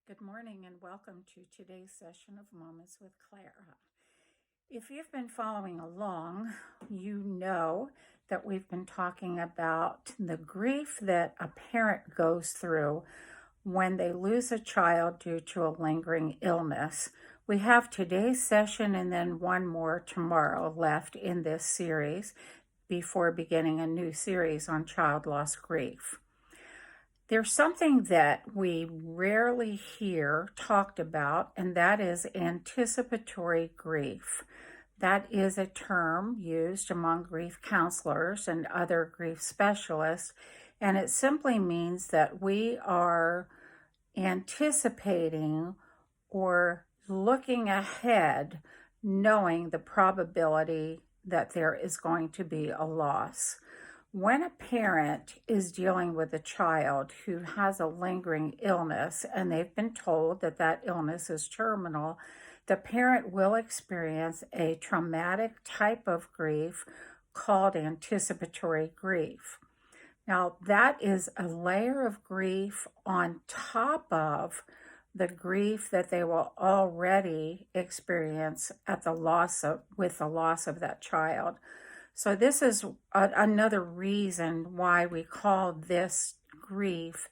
Good morning and welcome to today's session of Moments with Clara. If you've been following along, you know that we've been talking about the grief that a parent goes through when they lose a child due to a lingering illness. We have today's session and then one more tomorrow left in this series before beginning a new series on child loss grief. There's something that we rarely hear talked about, and that is anticipatory grief. That is a term used among grief counselors and other grief specialists, and it simply means that we are anticipating or looking ahead, knowing the probability that there is going to be a loss. When a parent is dealing with a child who has a lingering illness and they've been told that that illness is terminal, the parent will experience a traumatic type of grief called anticipatory grief. Now, that is a layer of grief on top of the grief that they will already experience with the loss of that child. So this is another reason why we call this grief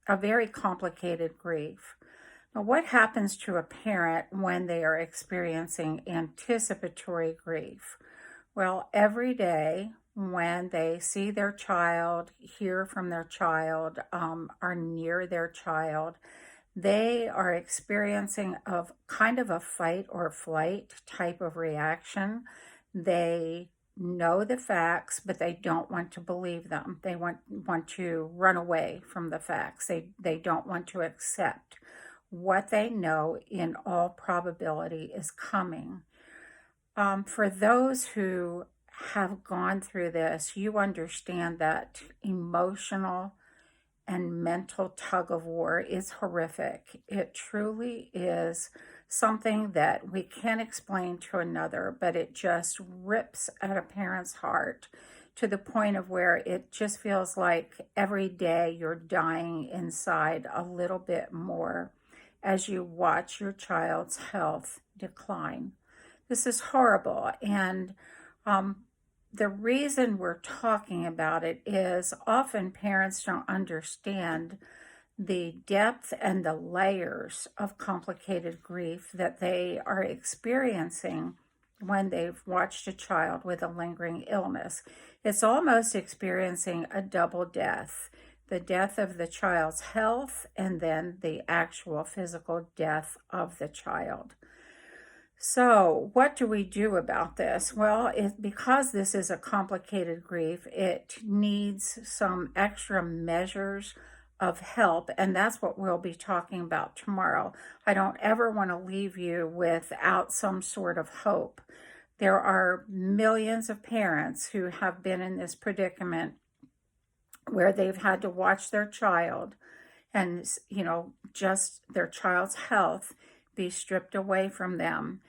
a very complicated grief. Now, what happens to a parent when they are experiencing anticipatory grief? Well, every day when they see their child, hear from their child, are near their child, they are experiencing kind of a fight or flight type of reaction. They know the facts, but they don't want to believe them. They want to run away from the facts. They don't want to accept what they know in all probability is coming. For those who have gone through this, you understand that emotional and mental tug of war is horrific. It truly is something that we can't explain to another, but it just rips at a parent's heart to the point of where it just feels like every day you're dying inside a little bit more as you watch your child's health decline. This is horrible, and the reason we're talking about it is often parents don't understand the depth and the layers of complicated grief that they are experiencing when they've watched a child with a lingering illness. It's almost experiencing a double death, the death of the child's health and then the actual physical death of the child. So, what do we do about this? Well, because this is a complicated grief, it needs some extra measures of help, and that's what we'll be talking about tomorrow. I don't ever want to leave you without some sort of hope. There are millions of parents who have been in this predicament where they've had to watch their child and, just their child's health be stripped away from them.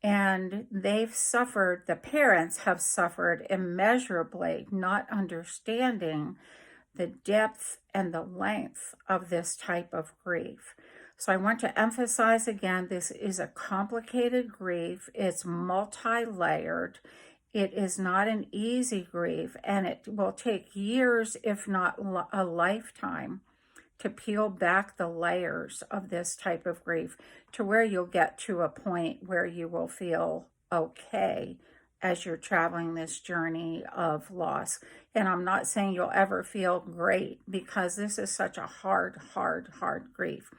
And the parents have suffered immeasurably, not understanding the depth and the length of this type of grief. So I want to emphasize again, this is a complicated grief. It's multi-layered. It is not an easy grief, and it will take years, if not a lifetime, to peel back the layers of this type of grief to where you'll get to a point where you will feel okay as you're traveling this journey of loss. And I'm not saying you'll ever feel great because this is such a hard grief.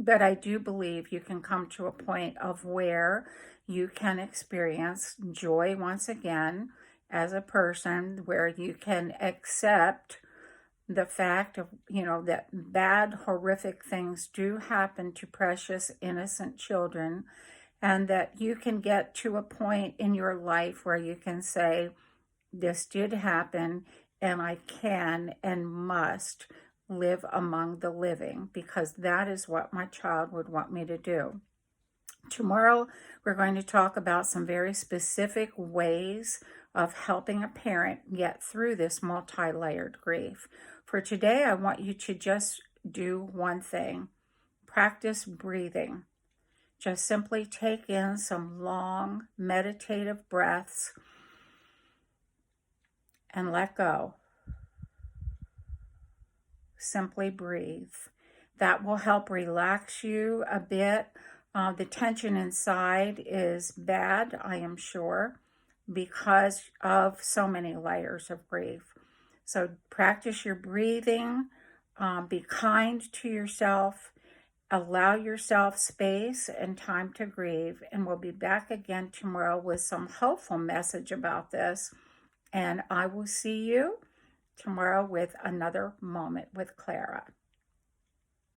But I do believe you can come to a point of where you can experience joy once again as a person, where you can accept the fact of, that bad, horrific things do happen to precious, innocent children, and that you can get to a point in your life where you can say, this did happen, and I can and must live among the living, because that is what my child would want me to do. Tomorrow, we're going to talk about some very specific ways of helping a parent get through this multi-layered grief. For today, I want you to just do one thing. practice breathing. Just simply take in some long meditative breaths and let go. Simply breathe. That will help relax you a bit. The tension inside is bad, I am sure, because of so many layers of grief. So practice your breathing. Be kind to yourself. Allow yourself space and time to grieve. And we'll be back again tomorrow with some hopeful message about this. And I will see you tomorrow with another moment with Clara.